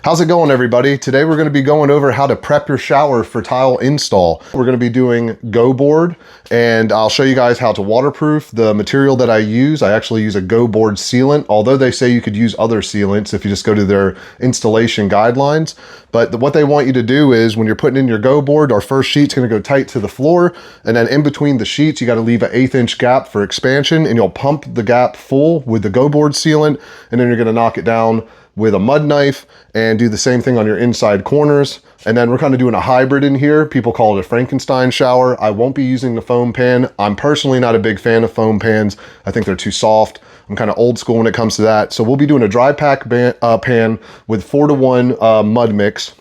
How's it going, everybody? Today we're going to be going over how to prep your shower for tile install. We're going to be doing GoBoard, and I'll show you guys how to waterproof the material that I use. I actually use a GoBoard sealant, although they say you could use other sealants if you just go to their installation guidelines. But what they want you to do is when you're putting in your GoBoard, our first sheet's going to go tight to the floor, and then in between the sheets, you got to leave an 1/8 inch gap for expansion, and you'll pump the gap full with the GoBoard sealant, and then you're going to knock it down with a mud knife and do the same thing on your inside corners. And then we're kind of doing a hybrid in here. People call it a Frankenstein shower. I won't be using the foam pan. I'm personally not a big fan of foam pans. I think they're too soft. I'm kind of old school when it comes to that. So we'll be doing a dry pack pan with 4:1 mud mix.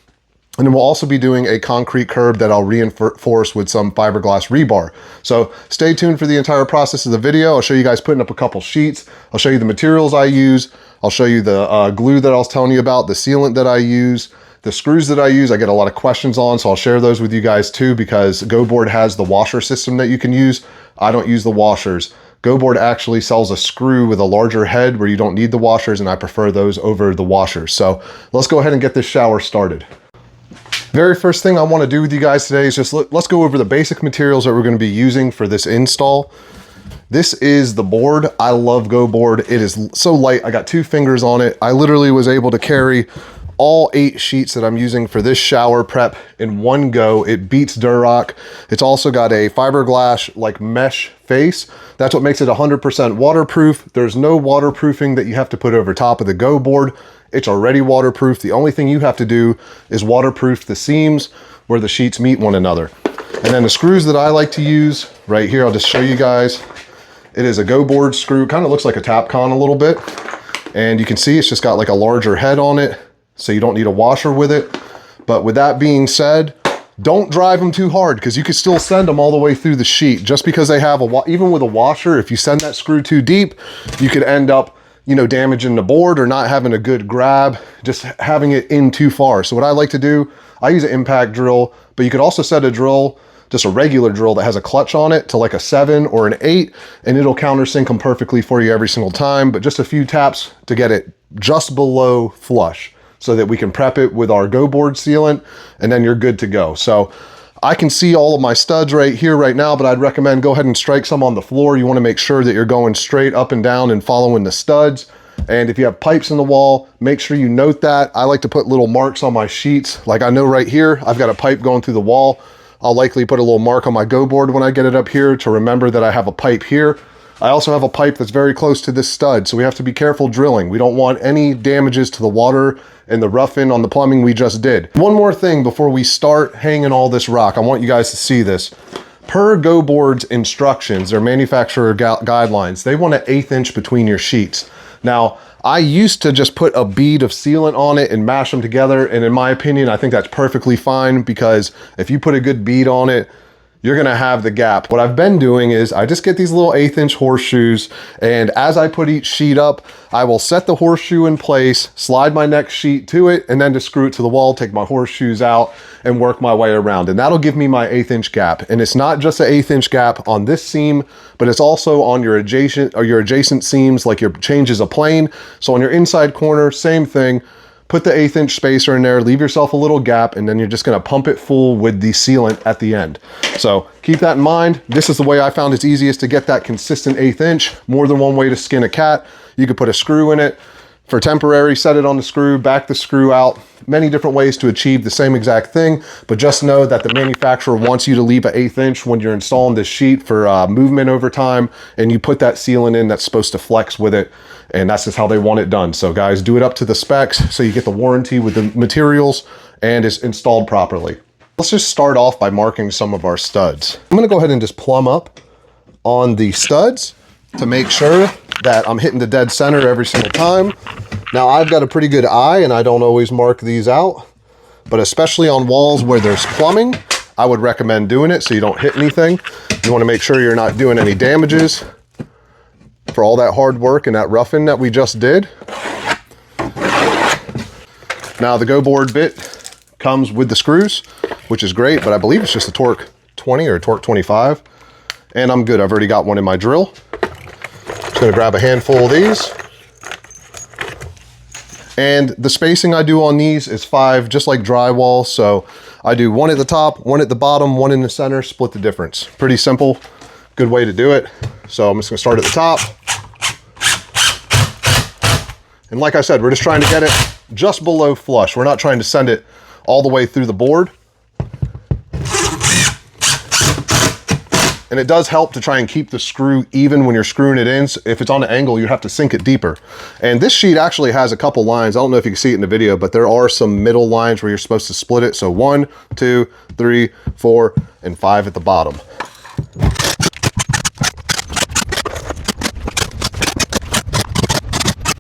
And then we'll also be doing a concrete curb that I'll reinforce with some fiberglass rebar. So stay tuned for the entire process of the video. I'll show you guys putting up a couple sheets. I'll show you the materials I use. I'll show you the glue that I was telling you about, the sealant that I use, the screws that I use. I get a lot of questions on, so I'll share those with you guys too, because GoBoard has the washer system that you can use. I don't use the washers. GoBoard actually sells a screw with a larger head where you don't need the washers, and I prefer those over the washers. So let's go ahead and get this shower started. Very first thing I want to do with you guys today is just let's go over the basic materials that we're going to be using for this install. This is the board. I love GoBoard. It is so light. I got 2 fingers on it. I literally was able to carry all 8 sheets that I'm using for this shower prep in one go. It beats Durock. It's also got a fiberglass like mesh face. That's what makes it 100% waterproof. There's no waterproofing that you have to put over top of the GoBoard. It's already waterproof. The only thing you have to do is waterproof the seams where the sheets meet one another. And then the screws that I like to use right here, I'll just show you guys. It is a GoBoard screw. Kind of looks like a Tapcon a little bit. And you can see it's just got like a larger head on it, so you don't need a washer with it. But with that being said, don't drive them too hard, because you could still send them all the way through the sheet. Just because they have even with a washer, if you send that screw too deep, you could end up, you know, damaging the board or not having a good grab, just having it in too far. So what I like to do, I use an impact drill, but you could also set a drill, just a regular drill that has a clutch on it, to like a 7 or an 8, and it'll countersink them perfectly for you every single time. But just a few taps to get it just below flush so that we can prep it with our GoBoard sealant, and then you're good to go. So I can see all of my studs right here right now, but I'd recommend go ahead and strike some on the floor. You want to make sure that you're going straight up and down and following the studs. And if you have pipes in the wall, make sure you note that. I like to put little marks on my sheets. Like I know right here, I've got a pipe going through the wall. I'll likely put a little mark on my GoBoard when I get it up here to remember that I have a pipe here. I also have a pipe that's very close to this stud, so we have to be careful drilling. We don't want any damages to the water and the roughing on the plumbing we just did. One more thing before we start hanging all this rock, I want you guys to see this. Per GoBoard's instructions, their manufacturer guidelines, they want an 1/8 inch between your sheets. Now, I used to just put a bead of sealant on it and mash them together, and in my opinion, I think that's perfectly fine, because if you put a good bead on it, you're gonna have the gap. What I've been doing is I just get these little 1/8 inch horseshoes, and as I put each sheet up, I will set the horseshoe in place, slide my next sheet to it, and then just screw it to the wall, take my horseshoes out, and work my way around. And that'll give me my 1/8 inch gap. And it's not just an 1/8 inch gap on this seam, but it's also on your adjacent seams, like your changes of plane. So on your inside corner, same thing. Put the 1/8 inch spacer in there, leave yourself a little gap, and then you're just gonna pump it full with the sealant at the end. So keep that in mind. This is the way I found it's easiest to get that consistent 1/8 inch. More than one way to skin a cat. You could put a screw in it for temporary, set it on the screw, back the screw out. Many different ways to achieve the same exact thing, but just know that the manufacturer wants you to leave an 1/8 inch when you're installing this sheet for movement over time, and you put that sealant in that's supposed to flex with it, and that's just how they want it done. So guys, do it up to the specs so you get the warranty with the materials and it's installed properly. Let's just start off by marking some of our studs. I'm gonna go ahead and just plumb up on the studs to make sure that I'm hitting the dead center every single time. Now I've got a pretty good eye and I don't always mark these out, but especially on walls where there's plumbing, I would recommend doing it so you don't hit anything. You wanna make sure you're not doing any damages for all that hard work and that roughing that we just did. Now the GoBoard bit comes with the screws, which is great, but I believe it's just a torque 20 or a torque 25. And I'm good, I've already got one in my drill. Just gonna grab a handful of these. And the spacing I do on these is 5, just like drywall. So I do 1 at the top, 1 at the bottom, 1 in the center, split the difference. Pretty simple, good way to do it. So I'm just gonna start at the top. And like I said, we're just trying to get it just below flush. We're not trying to send it all the way through the board. And it does help to try and keep the screw even when you're screwing it in. So if it's on an angle, you have to sink it deeper. And this sheet actually has a couple lines. I don't know if you can see it in the video, but there are some middle lines where you're supposed to split it. So 1, 2, 3, 4, and 5 at the bottom.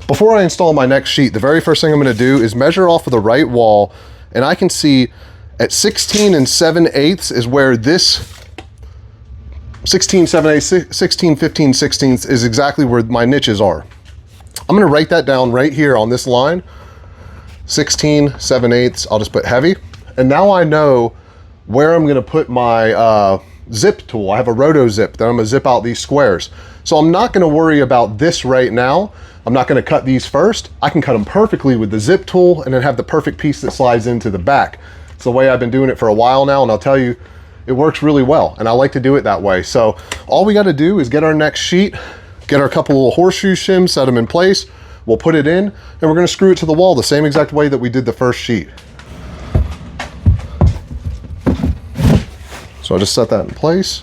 Before I install my next sheet, the very first thing I'm gonna do is measure off of the right wall, and I can see at 16 7/8 is where this 16, 7/8, 16, 15, 16th is exactly where my niches are. I'm gonna write that down right here on this line. 16, 7/8, I'll just put heavy. And now I know where I'm gonna put my zip tool. I have a roto zip that I'm gonna zip out these squares. So I'm not gonna worry about this right now. I'm not gonna cut these first. I can cut them perfectly with the zip tool and then have the perfect piece that slides into the back. It's the way I've been doing it for a while now, and I'll tell you, it works really well, and I like to do it that way. So all we gotta do is get our next sheet, get our couple little horseshoe shims, set them in place, we'll put it in, and we're gonna screw it to the wall the same exact way that we did the first sheet. So I'll just set that in place.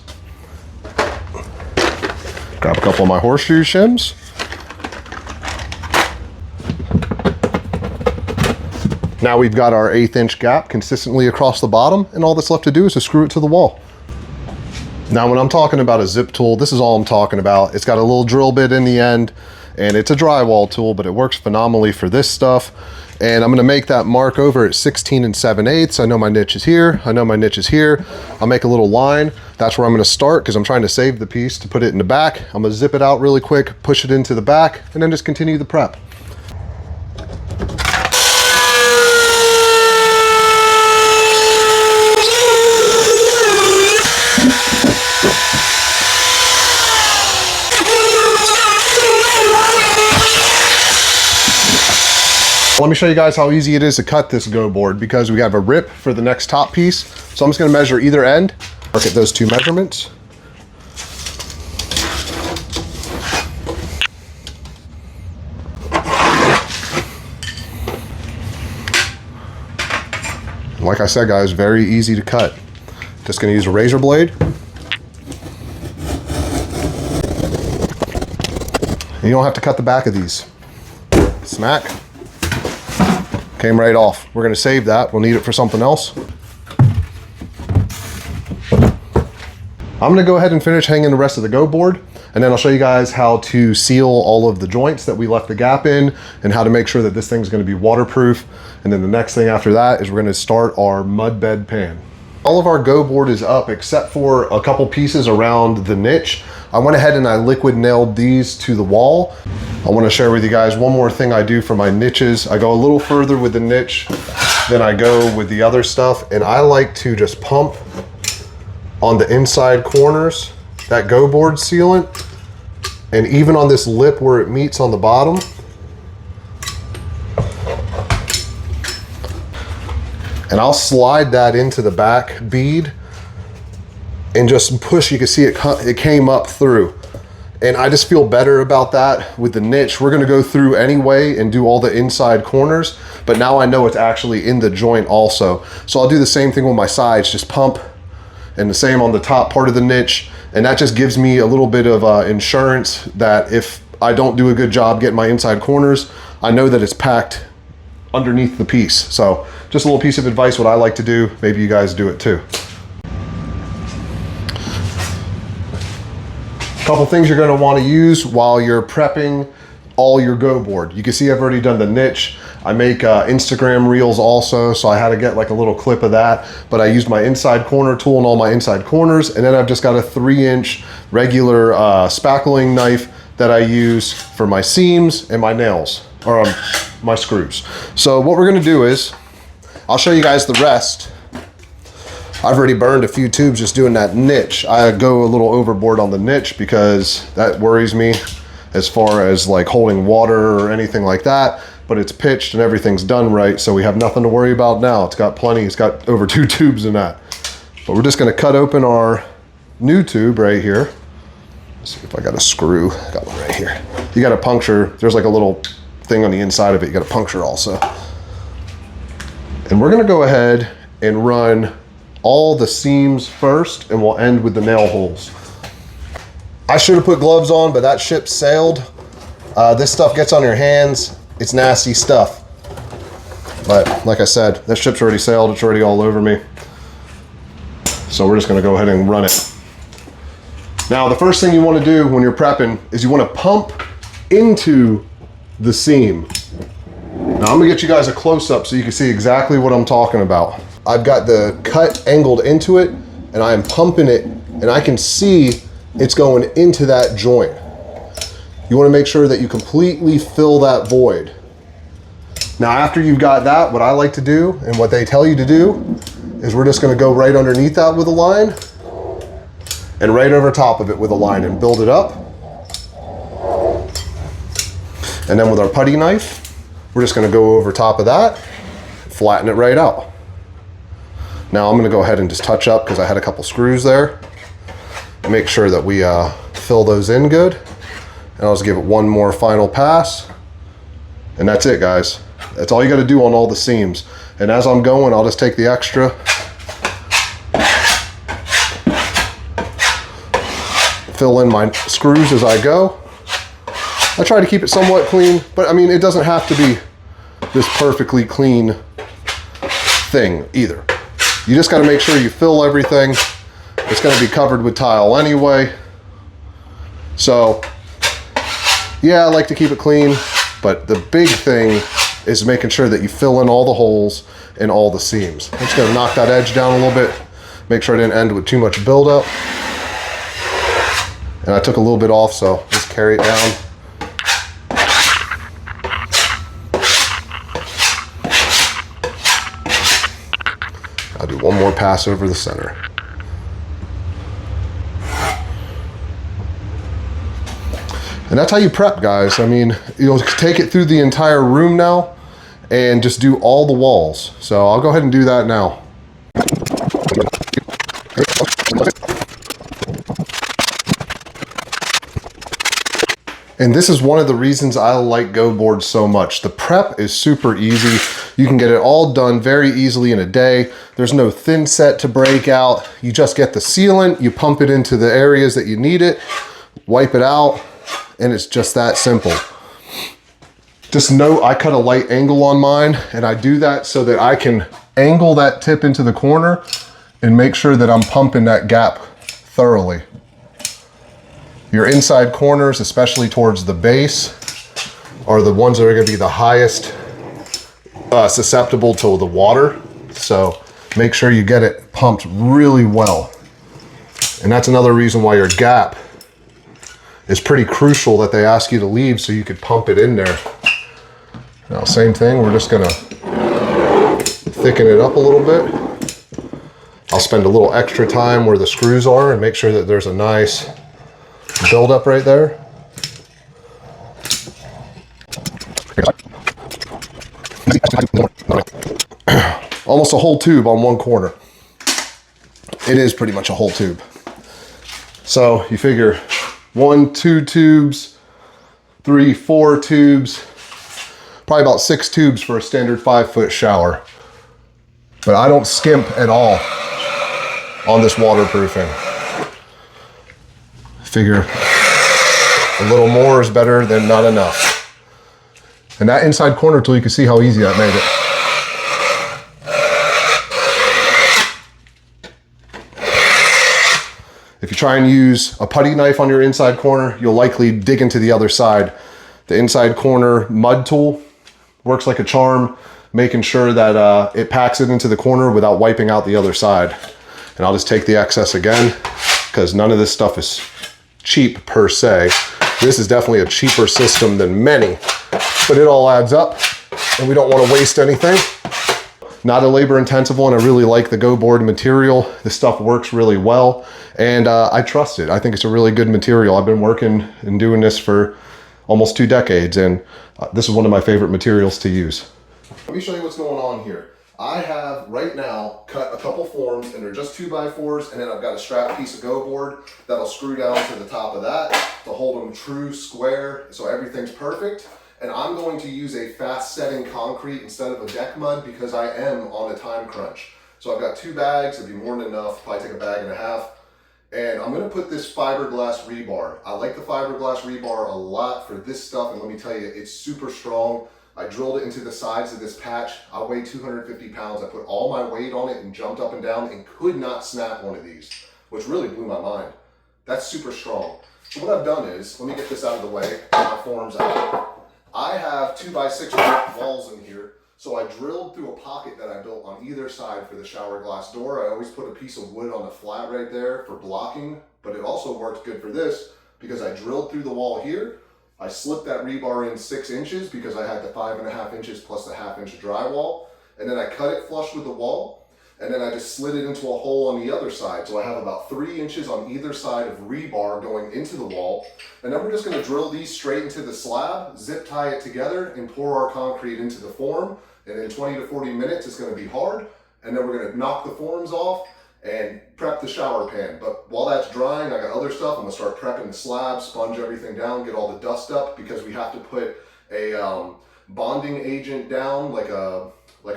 Grab a couple of my horseshoe shims. Now we've got our 1/8 inch gap consistently across the bottom, and all that's left to do is to screw it to the wall. Now when I'm talking about a zip tool, this is all I'm talking about. It's got a little drill bit in the end, and it's a drywall tool, but it works phenomenally for this stuff. And I'm gonna make that mark over at 16 7/8. I know my niche is here, I know my niche is here. I'll make a little line. That's where I'm gonna start, because I'm trying to save the piece to put it in the back. I'm gonna zip it out really quick, push it into the back, and then just continue the prep. Let me show you guys how easy it is to cut this GoBoard, because we have a rip for the next top piece. So I'm just gonna measure either end, look at those 2 measurements. Like I said, guys, very easy to cut. Just gonna use a razor blade. And you don't have to cut the back of these. Smack. Came right off. We're gonna save that. We'll need it for something else. I'm gonna go ahead and finish hanging the rest of the GoBoard, and then I'll show you guys how to seal all of the joints that we left the gap in, and how to make sure that this thing's gonna be waterproof. And then the next thing after that is we're gonna start our mud bed pan. All of our GoBoard is up except for a couple pieces around the niche. I went ahead and I liquid nailed these to the wall. I want to share with you guys one more thing I do for my niches. I go a little further with the niche than I go with the other stuff, and I like to just pump on the inside corners, that GoBoard sealant, and even on this lip where it meets on the bottom. And I'll slide that into the back bead and just push. You can see it came up through. And I just feel better about that with the niche. We're gonna go through anyway and do all the inside corners, but now I know it's actually in the joint also. So I'll do the same thing with my sides, just pump, and the same on the top part of the niche. And that just gives me a little bit of insurance that if I don't do a good job getting my inside corners, I know that it's packed underneath the piece. So just a little piece of advice, what I like to do. Maybe you guys do it too. Couple things you're going to want to use while you're prepping all your GoBoard. You can see I've already done the niche. I make Instagram reels also, so I had to get like a little clip of that, but I used my inside corner tool and all my inside corners, and then I've just got a 3-inch regular spackling knife that I use for my seams and my nails, or my screws. So what we're going to do is, I'll show you guys the rest. I've already burned a few tubes just doing that niche. I go a little overboard on the niche because that worries me as far as like holding water or anything like that. but it's pitched and everything's done right, so we have nothing to worry about now. It's got plenty, it's got over 2 tubes in that. But we're just gonna cut open our new tube right here. Let's see if I got a screw. Got one right here. You gotta puncture, there's like a little thing on the inside of it, you gotta puncture also. And we're gonna go ahead and run all the seams first, and we'll end with the nail holes. I should have put gloves on, but that ship sailed. This stuff gets on your hands. It's nasty stuff. But like I said, that ship's already sailed. It's already all over me. So we're just gonna go ahead and run it. Now, the first thing you wanna do when you're prepping is you wanna pump into the seam. Now I'm gonna get you guys a close-up so you can see exactly what I'm talking about. I've got the cut angled into it, and I am pumping it, and I can see it's going into that joint. You wanna make sure that you completely fill that void. Now, after you've got that, what I like to do, and what they tell you to do, is we're just gonna go right underneath that with a line, and right over top of it with a line, and build it up. And then with our putty knife, we're just gonna go over top of that, flatten it right out. Now I'm gonna go ahead and just touch up, because I had a couple screws there. Make sure that we fill those in good. And I'll just give it one more final pass. And that's it, guys. That's all you gotta do on all the seams. And as I'm going, I'll just take the extra, fill in my screws as I go. I try to keep it somewhat clean, but I mean, it doesn't have to be this perfectly clean thing either. You just gotta make sure you fill everything. It's gonna be covered with tile anyway. So, yeah, I like to keep it clean, but the big thing is making sure that you fill in all the holes and all the seams. I'm just gonna knock that edge down a little bit, make sure I didn't end with too much buildup. And I took a little bit off, so just carry it down. I'll do one more pass over the center. And that's how you prep, guys. I mean, you'll take it through the entire room now and just do all the walls. So I'll go ahead and do that now. And this is one of the reasons I like GoBoard so much. The prep is super easy. You can get it all done very easily in a day. There's no thin set to break out. You just get the sealant, you pump it into the areas that you need it, wipe it out, and it's just that simple. Just note, I cut a light angle on mine, and I do that so that I can angle that tip into the corner and make sure that I'm pumping that gap thoroughly. Your inside corners, especially towards the base, are the ones that are gonna be the highest susceptible to the water. So make sure you get it pumped really well. And that's another reason why your gap is pretty crucial, that they ask you to leave so you could pump it in there. Now, same thing, we're just gonna thicken it up a little bit. I'll spend a little extra time where the screws are and make sure that there's a nice build up right there. Almost a whole tube on one corner. It is pretty much a whole tube. So you figure 1, 2 tubes, 3, 4 tubes, probably about 6 tubes for a standard 5-foot shower. But I don't skimp at all on this waterproofing. Figure a little more is better than not enough. And that inside corner tool, you can see how easy that made it. If you try and use a putty knife on your inside corner, you'll likely dig into the other side. The inside corner mud tool works like a charm, making sure that it packs it into the corner without wiping out the other side. And I'll just take the excess again, because none of this stuff is cheap per se. This is definitely a cheaper system than many, but it all adds up and we don't want to waste anything. Not a labor intensive one. I really like the GoBoard material. This stuff works really well and I trust it. I think it's a really good material. I've been working and doing this for almost 2 decades, and this is one of my favorite materials to use. Let me show you what's going on here. I have right now cut a couple forms, and they're just 2x4s, and then I've got a strap piece of GoBoard that'll screw down to the top of that to hold them true square so everything's perfect. And I'm going to use a fast setting concrete instead of a deck mud because I am on a time crunch. So I've got 2 bags, it'd be more than enough, probably take a bag and a half. And I'm gonna put this fiberglass rebar. I like the fiberglass rebar a lot for this stuff, and let me tell you, it's super strong. I drilled it into the sides of this patch. I weigh 250 pounds. I put all my weight on it and jumped up and down and could not snap one of these, which really blew my mind. That's super strong. So what I've done is, let me get this out of the way, get my forms out. I have 2x6 walls in here. So I drilled through a pocket that I built on either side for the shower glass door. I always put a piece of wood on the flat right there for blocking, but it also worked good for this because I drilled through the wall here. I slipped that rebar in 6 inches because I had the 5.5 inches plus the 1/2 inch of drywall. And then I cut it flush with the wall. And then I just slid it into a hole on the other side. So I have about 3 inches on either side of rebar going into the wall. And then we're just gonna drill these straight into the slab, zip tie it together, and pour our concrete into the form. And in 20 to 40 minutes, it's gonna be hard. And then we're gonna knock the forms off and prep the shower pan. But while that's drying, I got other stuff. I'm gonna start prepping the slab, sponge everything down, get all the dust up, because we have to put a bonding agent down, like a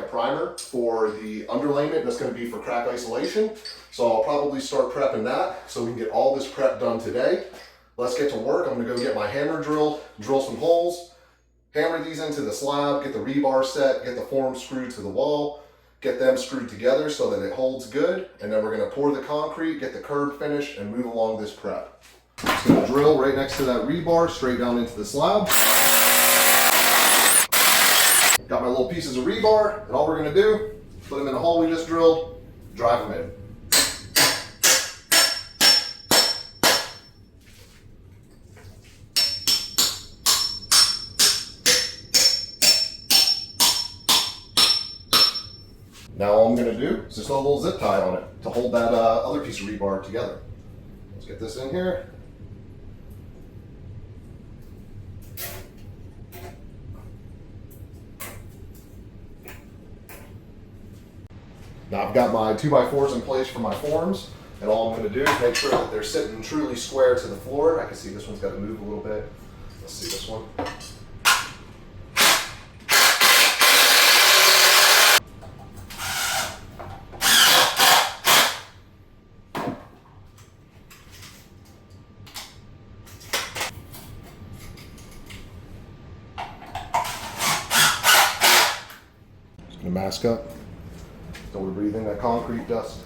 primer for the underlayment. That's gonna be for crack isolation. So I'll probably start prepping that so we can get all this prep done today. Let's get to work. I'm gonna go get my hammer drill some holes, hammer these into the slab, get the rebar set, get the form screwed to the wall, get them screwed together so that it holds good, and then we're gonna pour the concrete, get the curb finished, and move along this prep. I'm just gonna drill right next to that rebar, straight down into the slab. Got my little pieces of rebar, and all we're gonna do, put them in the hole we just drilled, drive them in. Now all I'm gonna do is just throw a little zip tie on it to hold that other piece of rebar together. Let's get this in here. Now I've got my 2x4s in place for my forms, and all I'm gonna do is make sure that they're sitting truly square to the floor. I can see this one's gotta move a little bit. Let's see this one. Just gonna mask up. Don't we breathe in that concrete dust?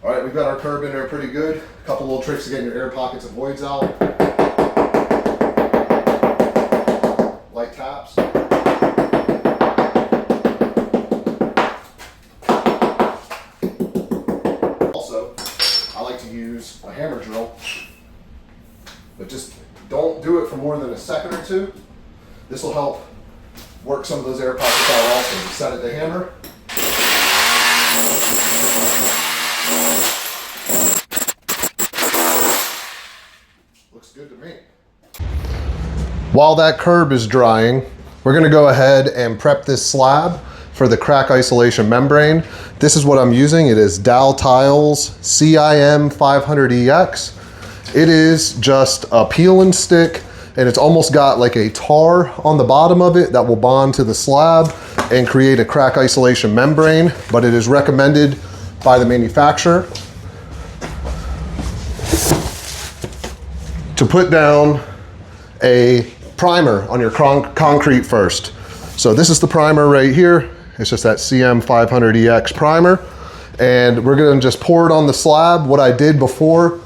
All right, we've got our curb in there pretty good. A couple little tricks to getting your air pockets and voids out. Light taps. Also, I like to use a hammer drill, but just don't do it for more than a second or two. This will help work some of those air pockets out also. You set it to hammer. Looks good to me. While that curb is drying, we're gonna go ahead and prep this slab for the crack isolation membrane. This is what I'm using. It is Dow Tiles CIM 500EX. It is just a peel and stick, and it's almost got like a tar on the bottom of it that will bond to the slab and create a crack isolation membrane, but it is recommended by the manufacturer to put down a primer on your concrete first. So this is the primer right here. It's just that CM 500EX primer. And we're gonna just pour it on the slab. What I did before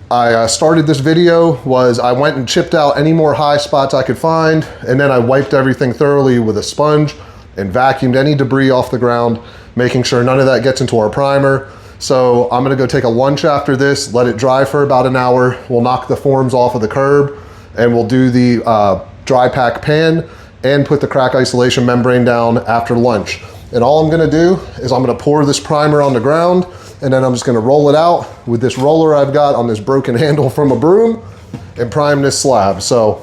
I started this video was I went and chipped out any more high spots I could find, and then I wiped everything thoroughly with a sponge and vacuumed any debris off the ground, making sure none of that gets into our primer. So I'm gonna go take a lunch after this, let it dry for about an hour. We'll knock the forms off of the curb and we'll do the dry pack pan and put the crack isolation membrane down after lunch. And all I'm gonna do is I'm gonna pour this primer on the ground and then I'm just gonna roll it out with this roller I've got on this broken handle from a broom and prime this slab. So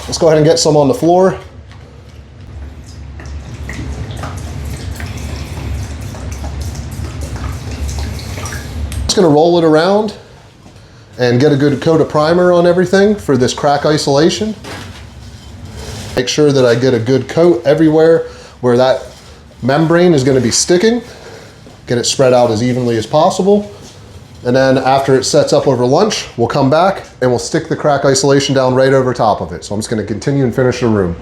let's go ahead and get some on the floor. Just gonna roll it around and get a good coat of primer on everything for this crack isolation. Make sure that I get a good coat everywhere where that membrane is gonna be sticking. Get it spread out as evenly as possible. And then after it sets up over lunch, we'll come back and we'll stick the crack isolation down right over top of it. So I'm just gonna continue and finish the room.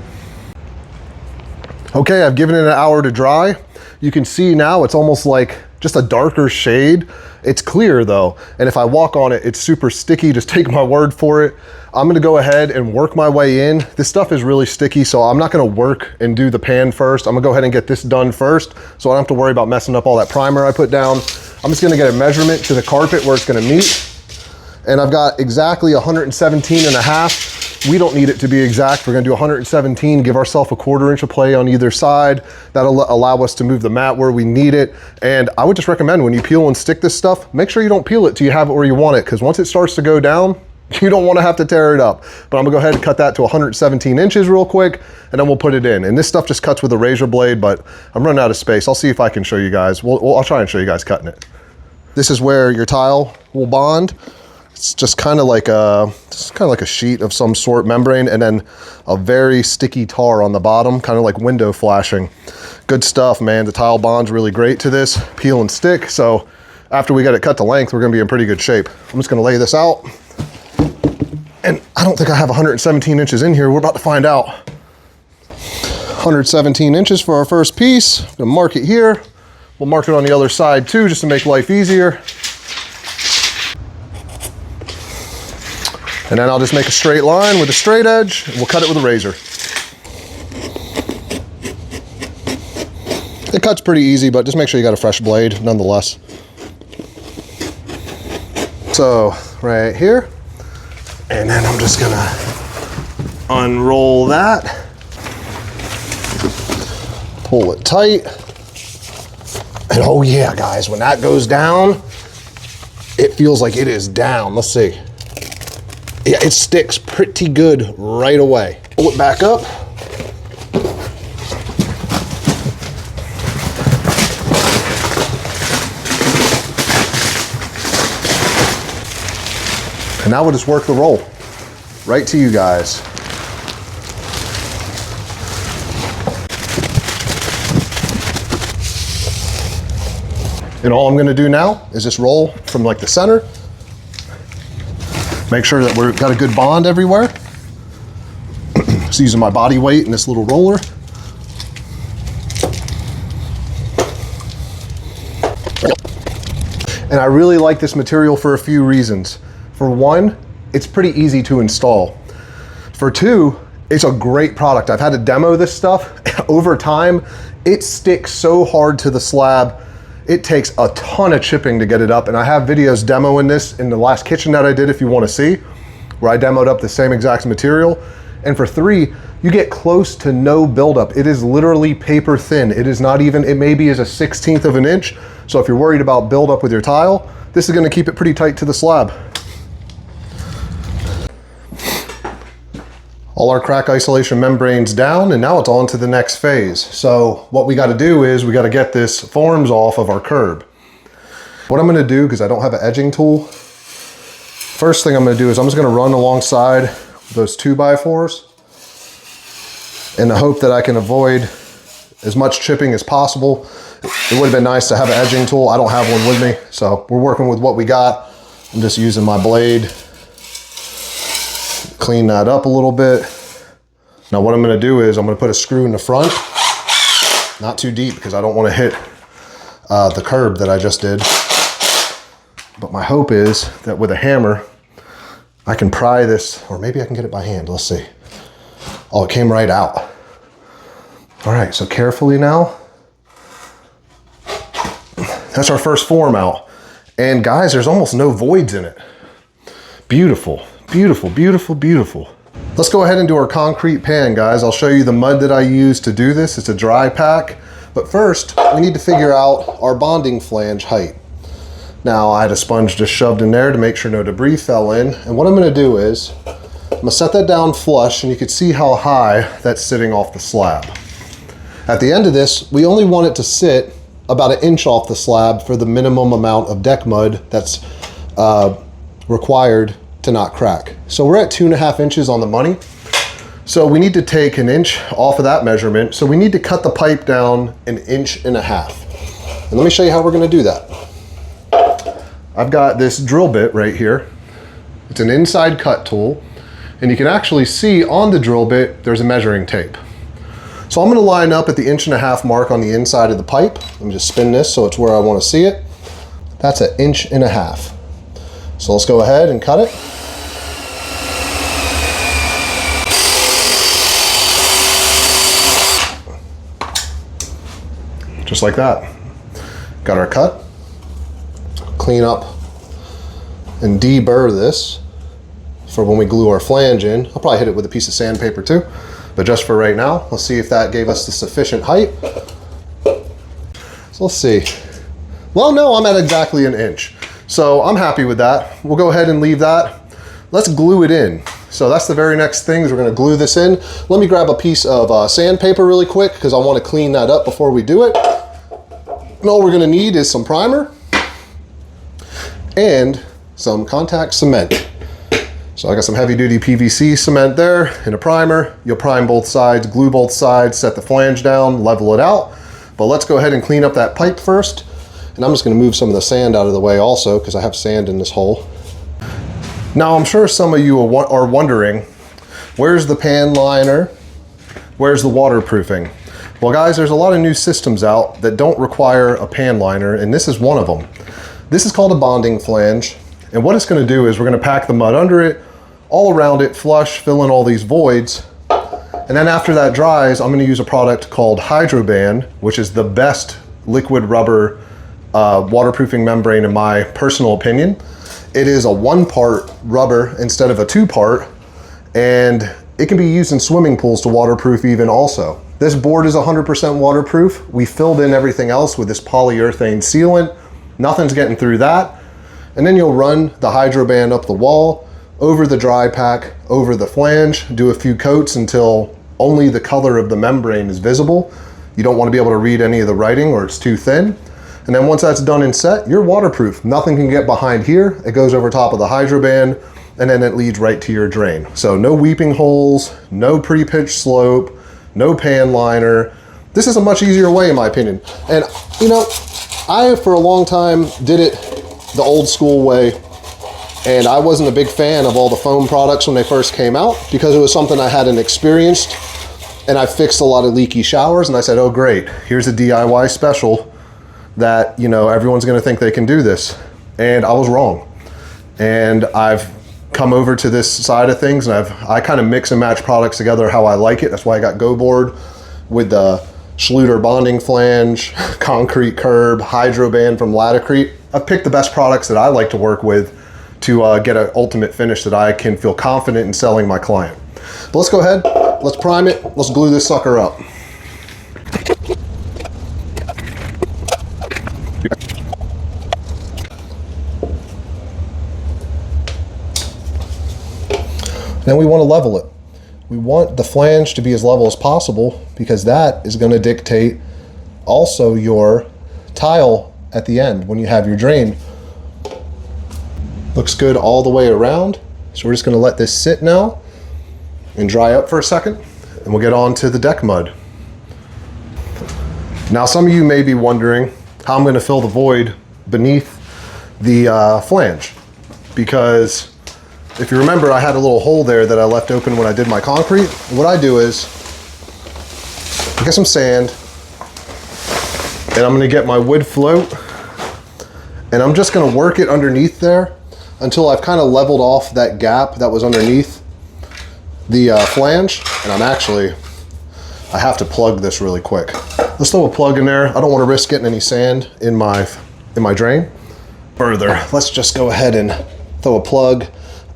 Okay, I've given it an hour to dry. You can see now it's almost like just a darker shade. It's clear though, and if I walk on it, it's super sticky. Just take my word for it. I'm gonna go ahead and work my way in. This stuff is really sticky, so I'm not gonna work and do the pan first. I'm gonna go ahead and get this done first, so I don't have to worry about messing up all that primer I put down. I'm just gonna get a measurement to the carpet where it's gonna meet. And I've got exactly 117 and a half. We don't need it to be exact. We're gonna do 117, give ourselves a 1/4 inch of play on either side. That'll allow us to move the mat where we need it. And I would just recommend when you peel and stick this stuff, make sure you don't peel it till you have it where you want it, because once it starts to go down, you don't wanna have to tear it up. But I'm gonna go ahead and cut that to 117 inches real quick, and then we'll put it in. And this stuff just cuts with a razor blade, but I'm running out of space. I'll see if I can show you guys. I'll try and show you guys cutting it. This is where your tile will bond. It's just kind of like a sheet of some sort, membrane, and then a very sticky tar on the bottom, kind of like window flashing. Good stuff, man. The tile bonds really great to this, peel and stick. So after we get it cut to length, we're gonna be in pretty good shape. I'm just gonna lay this out. And I don't think I have 117 inches in here. We're about to find out. 117 inches for our first piece. I'm gonna mark it here. We'll mark it on the other side too, just to make life easier. And then I'll just make a straight line with a straight edge, and we'll cut it with a razor. It cuts pretty easy, but just make sure you got a fresh blade nonetheless. So right here, and then I'm just gonna unroll that, pull it tight, and oh yeah, guys, when that goes down, it feels like it is down. Let's see. Yeah, it sticks pretty good right away. Pull it back up. And now we'll just work the roll right to you guys. And all I'm gonna do now is just roll from like the center. Make sure that we've got a good bond everywhere. Just using my body weight in this little roller. And I really like this material for a few reasons. For one, it's pretty easy to install. For two, it's a great product. I've had to demo this stuff. Over time, it sticks so hard to the slab. It takes a ton of chipping to get it up, and I have videos demoing this in the last kitchen that I did if you want to see, where I demoed up the same exact material. And for three, you get close to no buildup. It is literally paper thin. It is not even, it maybe is a 1/16 of an inch. So if you're worried about buildup with your tile, this is gonna keep it pretty tight to the slab. All our crack isolation membranes down, and now it's on to the next phase. So what we gotta do is we gotta get this forms off of our curb. What I'm gonna do, because I don't have an edging tool, first thing I'm gonna do is I'm just gonna run alongside those 2x4s in the hope that I can avoid as much chipping as possible. It would have been nice to have an edging tool. I don't have one with me, so we're working with what we got. I'm just using my blade. Clean that up a little bit. Now what I'm gonna do is I'm gonna put a screw in the front, not too deep because I don't wanna hit the curb that I just did. But my hope is that with a hammer, I can pry this, or maybe I can get it by hand, let's see. Oh, it came right out. All right, so carefully now. That's our first form out. And guys, there's almost no voids in it. Beautiful, beautiful, beautiful, beautiful. Let's go ahead and do our concrete pan, guys. I'll show you the mud that I use to do this. It's a dry pack. But first, we need to figure out our bonding flange height. Now, I had a sponge just shoved in there to make sure no debris fell in. And what I'm gonna do is, I'm gonna set that down flush, and you can see how high that's sitting off the slab. At the end of this, we only want it to sit about 1 inch off the slab for the minimum amount of deck mud that's required to not crack. So we're at 2.5 inches on the money. So we need to take 1 inch off of that measurement. So we need to cut the pipe down 1.5 inches. And let me show you how we're gonna do that. I've got this drill bit right here. It's an inside cut tool. And you can actually see on the drill bit, there's a measuring tape. So I'm gonna line up at the 1.5 inch mark on the inside of the pipe. Let me just spin this so it's where I wanna see it. That's 1.5 inches. So let's go ahead and cut it. Just like that. Got our cut. Clean up and deburr this for when we glue our flange in. I'll probably hit it with a piece of sandpaper too, but just for right now, let's see if that gave us the sufficient height. So let's see. Well, no, I'm at exactly 1 inch. So I'm happy with that. We'll go ahead and leave that. Let's glue it in. So that's the very next thing is we're gonna glue this in. Let me grab a piece of sandpaper really quick because I wanna clean that up before we do it. And all we're gonna need is some primer and some contact cement. So I got some heavy duty PVC cement there and a primer. You'll prime both sides, glue both sides, set the flange down, level it out. But let's go ahead and clean up that pipe first. And I'm just gonna move some of the sand out of the way also because I have sand in this hole. Now I'm sure some of you are wondering, where's the pan liner? Where's the waterproofing? Well guys, there's a lot of new systems out that don't require a pan liner, and this is one of them. This is called a bonding flange. And what it's gonna do is we're gonna pack the mud under it, all around it, flush, fill in all these voids. And then after that dries, I'm gonna use a product called Hydroban, which is the best liquid rubber waterproofing membrane in my personal opinion. It is a 1-part rubber instead of a 2-part, and it can be used in swimming pools to waterproof even also. This board is 100% waterproof. We filled in everything else with this polyurethane sealant. Nothing's getting through that. And then you'll run the Hydroban up the wall, over the dry pack, over the flange, do a few coats until only the color of the membrane is visible. You don't want to be able to read any of the writing or it's too thin. And then once that's done and set, you're waterproof. Nothing can get behind here. It goes over top of the Hydroban and then it leads right to your drain. So no weeping holes, no pre-pitched slope, no pan liner. This is a much easier way in my opinion. And you know, I for a long time did it the old school way, and I wasn't a big fan of all the foam products when they first came out because it was something I hadn't experienced, and I fixed a lot of leaky showers, and I said, oh great, here's a DIY special that, you know, everyone's gonna think they can do this. And I was wrong. And I've come over to this side of things, and I kind of mix and match products together how I like it. That's why I got GoBoard with the Schluter bonding flange, concrete curb, Hydroban from Latacrete. I've picked the best products that I like to work with to get an ultimate finish that I can feel confident in selling my client. But let's go ahead, let's prime it, let's glue this sucker up. Then we want to level it. We want the flange to be as level as possible because that is going to dictate also your tile at the end when you have your drain. Looks good all the way around. So we're just going to let this sit now and dry up for a second, and we'll get on to the deck mud. Now some of you may be wondering how I'm going to fill the void beneath the flange, because if you remember, I had a little hole there that I left open when I did my concrete. What I do is I get some sand, and I'm gonna get my wood float, and I'm just gonna work it underneath there until I've kind of leveled off that gap that was underneath the flange. And I have to plug this really quick. Let's throw a plug in there. I don't want to risk getting any sand in my drain. further, let's just go ahead and throw a plug.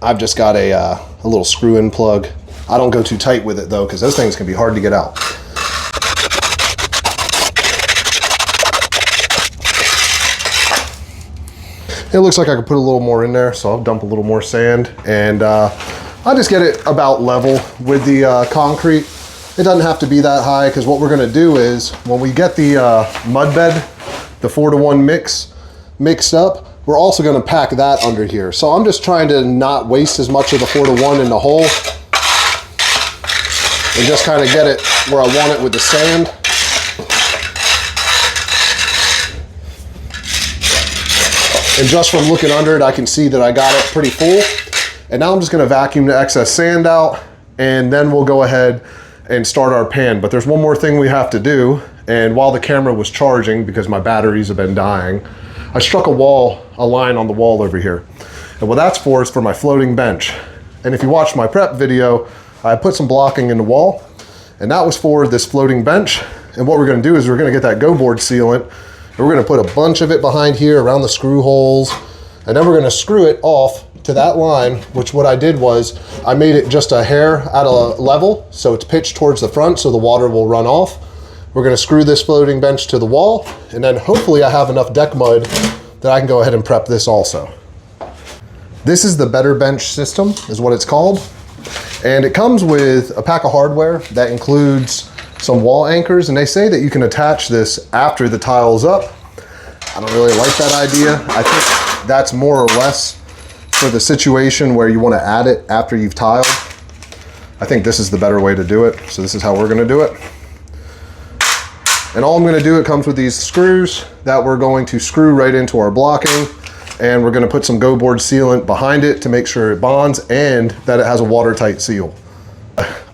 I've just got a little screw-in plug. I don't go too tight with it though, because those things can be hard to get out. It looks like I could put a little more in there, so I'll dump a little more sand, and I'll just get it about level with the concrete. It doesn't have to be that high, because what we're gonna do is, when we get the mud bed, the 4-to-1 mix mixed up, we're also gonna pack that under here. So I'm just trying to not waste as much of the 4-to-1 in the hole, and just kind of get it where I want it with the sand. And just from looking under it, I can see that I got it pretty full. And now I'm just gonna vacuum the excess sand out, and then we'll go ahead and start our pan. But there's one more thing we have to do. And while the camera was charging, because my batteries have been dying, I struck a line on the wall over here. And what that's for is for my floating bench. And if you watched my prep video, I put some blocking in the wall, and that was for this floating bench. And what we're gonna do is we're gonna get that GoBoard sealant, and we're gonna put a bunch of it behind here around the screw holes, and then we're gonna screw it off to that line, which what I did was I made it just a hair at a level, so it's pitched towards the front so the water will run off. We're gonna screw this floating bench to the wall, and then hopefully I have enough deck mud that I can go ahead and prep this also. This is the BetterBench system, is what it's called. And it comes with a pack of hardware that includes some wall anchors, and they say that you can attach this after the tile's up. I don't really like that idea. I think that's more or less for the situation where you want to add it after you've tiled. I think this is the better way to do it. So this is how we're going to do it. And all I'm going to do, it comes with these screws that we're going to screw right into our blocking, and we're going to put some GoBoard sealant behind it to make sure it bonds and that it has a watertight seal.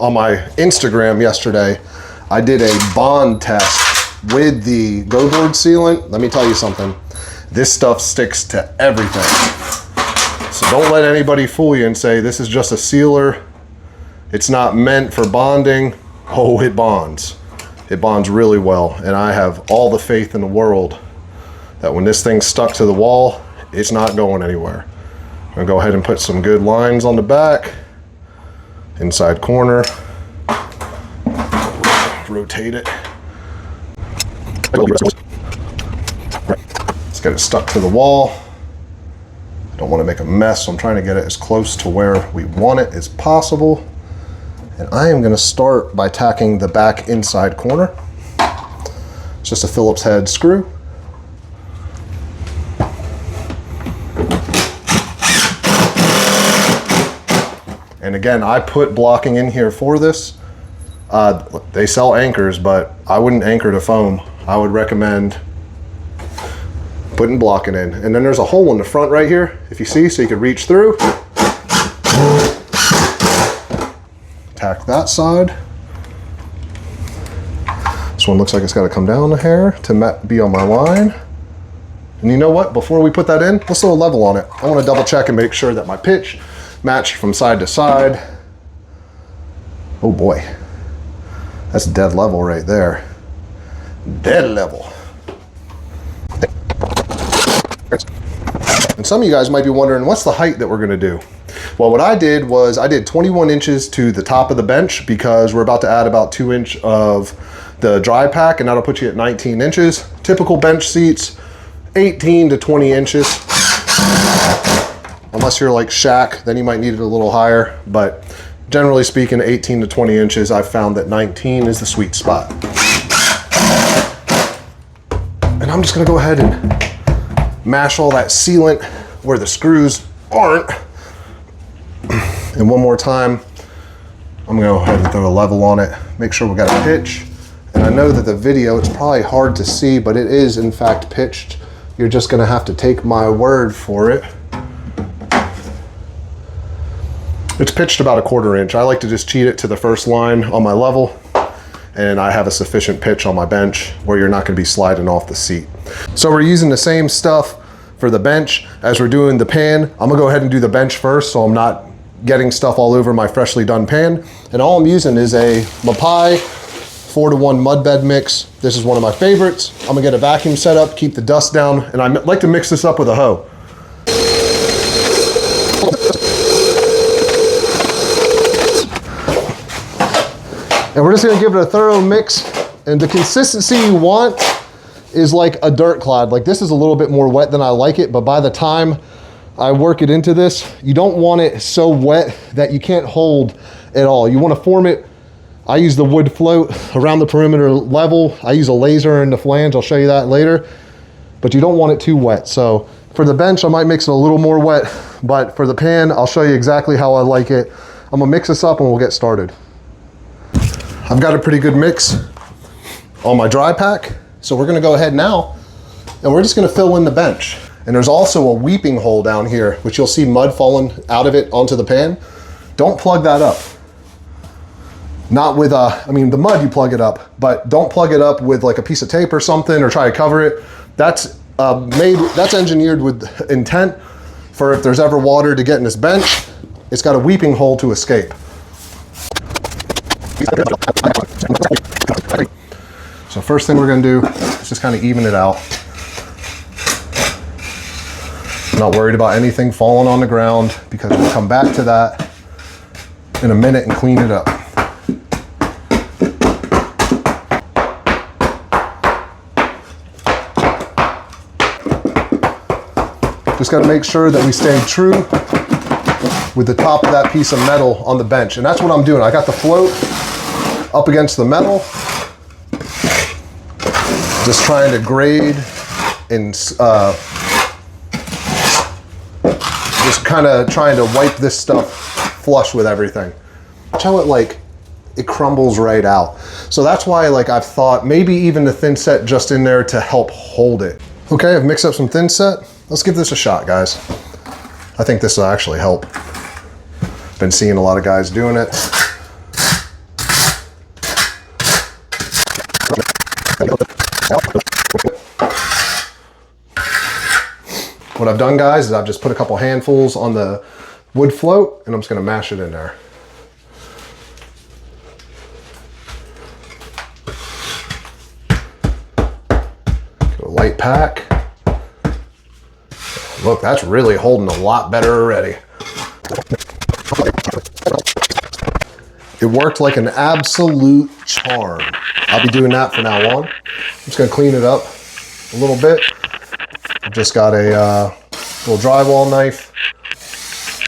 On my Instagram yesterday, I did a bond test with the GoBoard sealant. Let me tell you something. This stuff sticks to everything. So don't let anybody fool you and say this is just a sealer. It's not meant for bonding. Oh, it bonds. It bonds really well. And I have all the faith in the world that when this thing's stuck to the wall, it's not going anywhere. I'm gonna go ahead and put some good lines on the back, inside corner. Rotate it. Let's get it stuck to the wall. I don't want to make a mess, so I'm trying to get it as close to where we want it as possible. And I am going to start by tacking the back inside corner. It's just a Phillips head screw. And again, I put blocking in here for this. They sell anchors, but I wouldn't anchor to foam. I would recommend putting blocking in. And then there's a hole in the front right here, if you see, so you could reach through. Tack that side. This one looks like it's got to come down a hair to be on my line. And you know what? Before we put that in, let's throw a level on it. I want to double check and make sure that my pitch matched from side to side. Oh boy. That's dead level right there. Dead level. And some of you guys might be wondering, what's the height that we're gonna do? Well, what I did was I did 21 inches to the top of the bench because we're about to add about 2 inch of the dry pack, and that'll put you at 19 inches. Typical bench seats, 18 to 20 inches. Unless you're like Shaq, then you might need it a little higher, but generally speaking, 18 to 20 inches, I've found that 19 is the sweet spot. And I'm just gonna go ahead and mash all that sealant where the screws aren't. And one more time, I'm gonna go ahead and throw a level on it, make sure we got a pitch. And I know that the video, it's probably hard to see, but it is in fact pitched. You're just gonna have to take my word for it. It's pitched about 1/4 inch. I like to just cheat it to the first line on my level, and I have a sufficient pitch on my bench where you're not gonna be sliding off the seat. So we're using the same stuff for the bench as we're doing the pan. I'm gonna go ahead and do the bench first so I'm not getting stuff all over my freshly done pan. And all I'm using is a Mapai 4-to-1 mudbed mix. This is one of my favorites. I'm gonna get a vacuum set up, keep the dust down, and I like to mix this up with a hoe. And we're just gonna give it a thorough mix. And the consistency you want is like a dirt clod. Like this is a little bit more wet than I like it, but by the time I work it into this, you don't want it so wet that you can't hold at all. You wanna form it. I use the wood float around the perimeter level. I use a laser and the flange, I'll show you that later. But you don't want it too wet. So for the bench, I might mix it a little more wet, but for the pan, I'll show you exactly how I like it. I'm gonna mix this up and we'll get started. I've got a pretty good mix on my dry pack. So we're gonna go ahead now and we're just gonna fill in the bench. And there's also a weeping hole down here, which you'll see mud falling out of it onto the pan. Don't plug that up. Not with, I mean, the mud you plug it up, but don't plug it up with like a piece of tape or something or try to cover it. That's engineered with intent for if there's ever water to get in this bench, it's got a weeping hole to escape. So first thing we're gonna do is just kind of even it out. I'm not worried about anything falling on the ground because we'll come back to that in a minute and clean it up. Just got to make sure that we stay true with the top of that piece of metal on the bench. And that's what I'm doing. I got the float up against the metal. Just trying to grade and just kind of trying to wipe this stuff flush with everything. Watch how it crumbles right out. So that's why I've thought maybe even the thin set just in there to help hold it. Okay, I've mixed up some thin set. Let's give this a shot, guys. I think this will actually help. Been seeing a lot of guys doing it. What I've done, guys, is I've just put a couple handfuls on the wood float and I'm just gonna mash it in there. Go light pack. Look, that's really holding a lot better already. It worked like an absolute charm. I'll be doing that from now on. I'm just gonna clean it up a little bit. I've just got a little drywall knife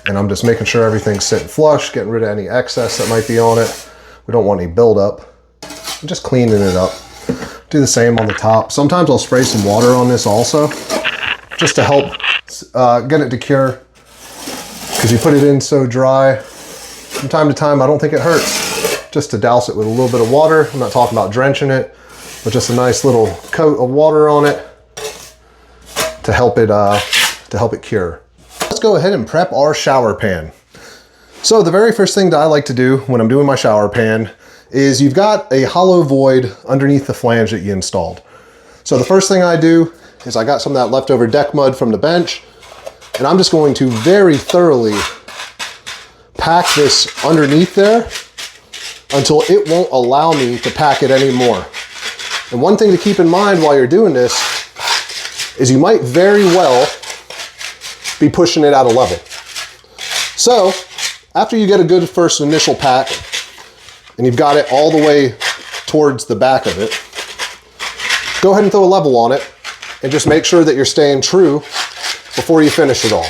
and I'm just making sure everything's sitting flush, getting rid of any excess that might be on it. We don't want any buildup. I'm just cleaning it up. Do the same on the top. Sometimes I'll spray some water on this also, just to help get it to cure, because you put it in so dry. From time to time, I don't think it hurts just to douse it with a little bit of water. I'm not talking about drenching it, but just a nice little coat of water on it to help it cure. Let's go ahead and prep our shower pan. So the very first thing that I like to do when I'm doing my shower pan is you've got a hollow void underneath the flange that you installed. So the first thing I do is I got some of that leftover deck mud from the bench, and I'm just going to very thoroughly pack this underneath there until it won't allow me to pack it anymore. And one thing to keep in mind while you're doing this is you might very well be pushing it out of level. So after you get a good first initial pack and you've got it all the way towards the back of it, go ahead and throw a level on it and just make sure that you're staying true before you finish it all.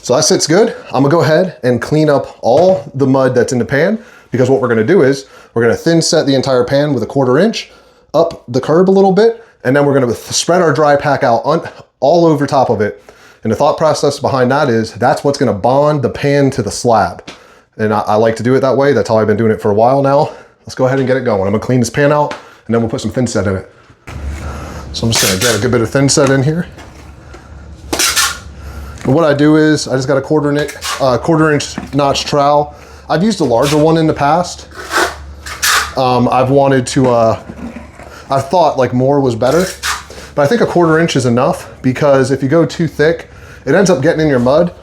So that sits good. I'm gonna go ahead and clean up all the mud that's in the pan, because what we're gonna do is we're gonna thin set the entire pan with a 1/4 inch up the curb a little bit, and then we're gonna spread our dry pack out all over top of it. And the thought process behind that is that's what's gonna bond the pan to the slab. And I like to do it that way. That's how I've been doing it for a while now. Let's go ahead and get it going. I'm gonna clean this pan out and then we'll put some thin set in it. So I'm just gonna get a good bit of thin set in here. And what I do is I just got a 1/4 inch notch trowel. I've used a larger one in the past. I thought like more was better, but I think a 1/4 inch is enough, because if you go too thick, it ends up getting in your mud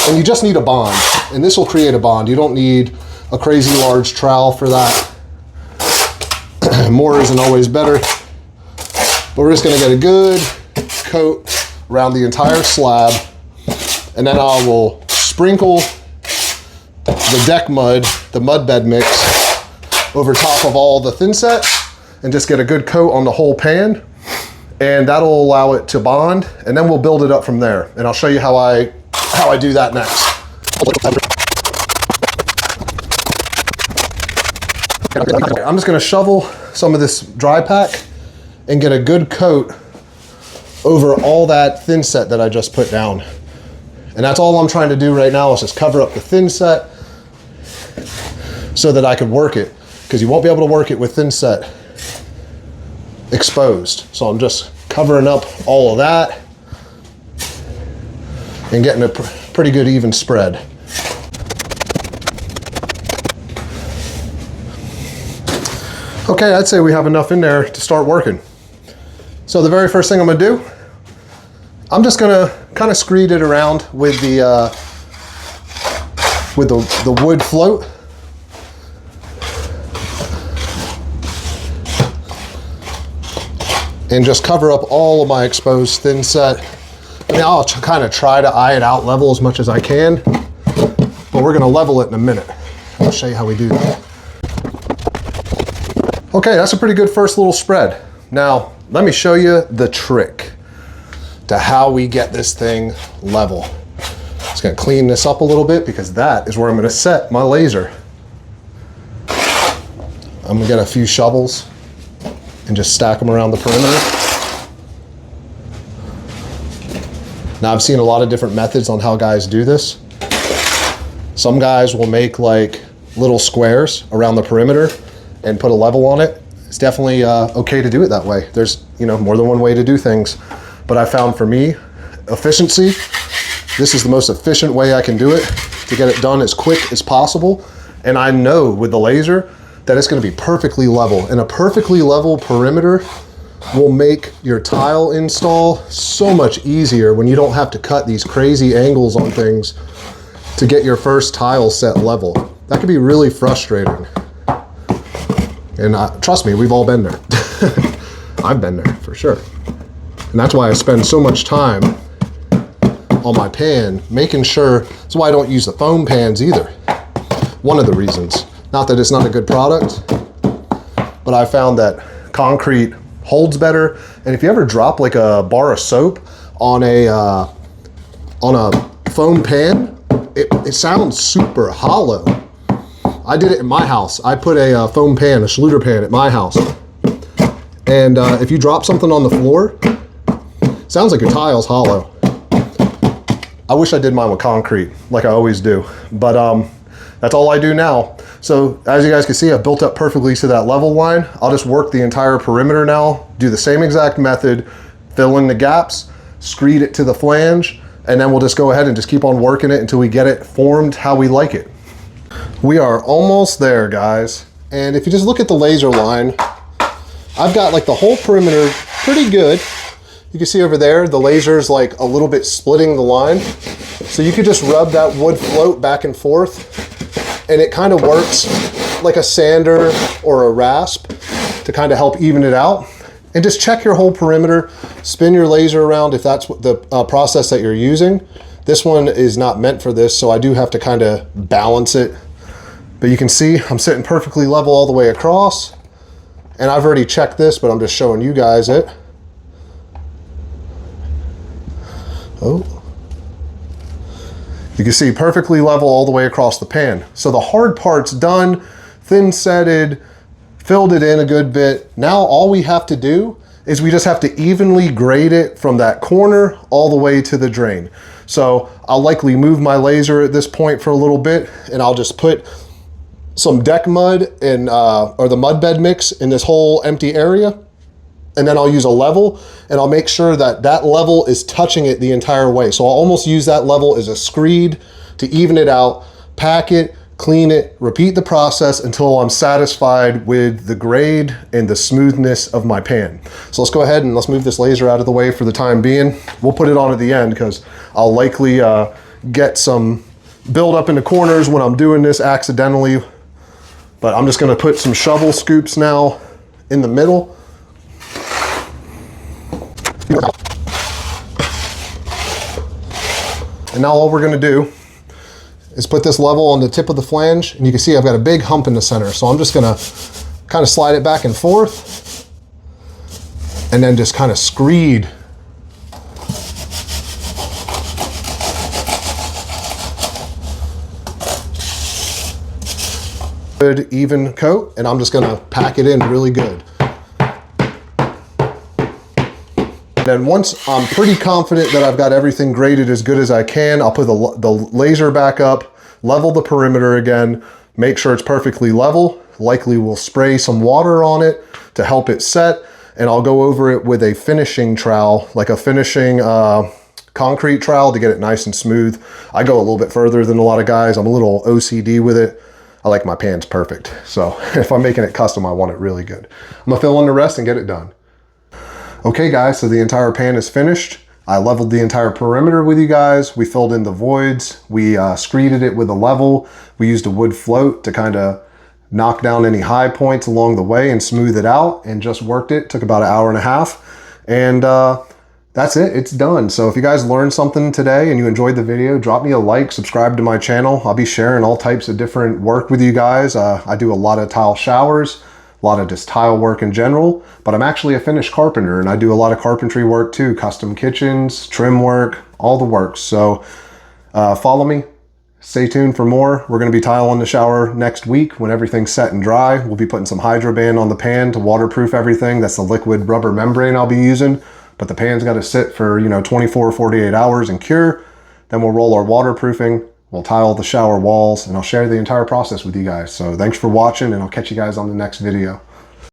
and you just need a bond, and this will create a bond. You don't need a crazy large trowel for that. More isn't always better, but we're just gonna get a good coat around the entire slab, and then I will sprinkle the deck mud, the mud bed mix over top of all the thin set and just get a good coat on the whole pan. And that'll allow it to bond, and then we'll build it up from there. And I'll show you how I do that next. I'm just gonna shovel some of this dry pack and get a good coat over all that thin set that I just put down. And that's all I'm trying to do right now is just cover up the thin set so that I could work it, because you won't be able to work it with thin set exposed. So I'm just covering up all of that and getting a pretty good even spread. Okay, I'd say we have enough in there to start working. So the very first thing I'm gonna do, I'm just gonna kind of screed it around with the wood float. And just cover up all of my exposed thin set. I mean, I'll kind of try to eye it out level as much as I can, but we're gonna level it in a minute. I'll show you how we do that. Okay, that's a pretty good first little spread. Now, let me show you the trick to how we get this thing level. Just gonna clean this up a little bit because that is where I'm gonna set my laser. I'm gonna get a few shovels and just stack them around the perimeter. Now, I've seen a lot of different methods on how guys do this. Some guys will make like little squares around the perimeter and put a level on it. It's definitely okay to do it that way. There's, you know, more than one way to do things. But I found for me, efficiency, this is the most efficient way I can do it to get it done as quick as possible. And I know with the laser that it's gonna be perfectly level. And a perfectly level perimeter will make your tile install so much easier when you don't have to cut these crazy angles on things to get your first tile set level. That can be really frustrating. And trust me, we've all been there. I've been there for sure. And that's why I spend so much time on my pan, making sure, that's why I don't use the foam pans either. One of the reasons. Not that it's not a good product, but I found that concrete holds better. And if you ever drop like a bar of soap on a foam pan, it sounds super hollow. I did it in my house. I put a foam pan, a Schluter pan at my house. And if you drop something on the floor, it sounds like your tile's hollow. I wish I did mine with concrete, like I always do. But that's all I do now. So as you guys can see, I've built up perfectly to that level line. I'll just work the entire perimeter now, do the same exact method, fill in the gaps, screed it to the flange, and then we'll just go ahead and just keep on working it until we get it formed how we like it. We are almost there, guys. And if you just look at the laser line, I've got like the whole perimeter pretty good. You can see over there, the laser's like a little bit splitting the line. So you could just rub that wood float back and forth, and it kind of works like a sander or a rasp to kind of help even it out. And just check your whole perimeter, spin your laser around if that's the process that you're using. This one is not meant for this, so I do have to kind of balance it. But you can see I'm sitting perfectly level all the way across. And I've already checked this, but I'm just showing you guys it. Oh. You can see perfectly level all the way across the pan. So the hard part's done, thin setted, filled it in a good bit. Now all we have to do is we just have to evenly grade it from that corner all the way to the drain. So I'll likely move my laser at this point for a little bit, and I'll just put some deck mud and or the mud bed mix in this whole empty area. And then I'll use a level, and I'll make sure that that level is touching it the entire way. So I'll almost use that level as a screed to even it out, pack it, clean it, repeat the process until I'm satisfied with the grade and the smoothness of my pan. So let's go ahead and let's move this laser out of the way for the time being. We'll put it on at the end because I'll likely get some build up in the corners when I'm doing this accidentally. But I'm just gonna put some shovel scoops now in the middle. And now all we're gonna do is put this level on the tip of the flange, and you can see I've got a big hump in the center. So I'm just gonna kind of slide it back and forth and then just kind of screed. Good even coat, and I'm just gonna pack it in really good. Then once I'm pretty confident that I've got everything graded as good as I can, I'll put the laser back up, level the perimeter again, make sure it's perfectly level. Likely we'll spray some water on it to help it set, and I'll go over it with a finishing trowel, like a finishing concrete trowel to get it nice and smooth. I go a little bit further than a lot of guys. I'm a little OCD with it. I like my pans perfect. So if I'm making it custom, I want it really good. I'm gonna fill in the rest and get it done. Okay guys, so the entire pan is finished. I leveled the entire perimeter with you guys. We filled in the voids. We screeded it with a level. We used a wood float to kind of knock down any high points along the way and smooth it out, and just worked it. Took about an hour and a half. And that's it, it's done. So if you guys learned something today and you enjoyed the video, drop me a like, subscribe to my channel. I'll be sharing all types of different work with you guys. I do a lot of tile showers, a lot of just tile work in general, but I'm actually a finished carpenter, and I do a lot of carpentry work too, custom kitchens, trim work, all the works. So follow me, stay tuned for more. We're gonna be tiling the shower next week when everything's set and dry. We'll be putting some Hydro-Band on the pan to waterproof everything. That's the liquid rubber membrane I'll be using, but the pan's gotta sit for 24, 48 hours and cure. Then we'll roll our waterproofing. We'll tile the shower walls, and I'll share the entire process with you guys. So thanks for watching, and I'll catch you guys on the next video.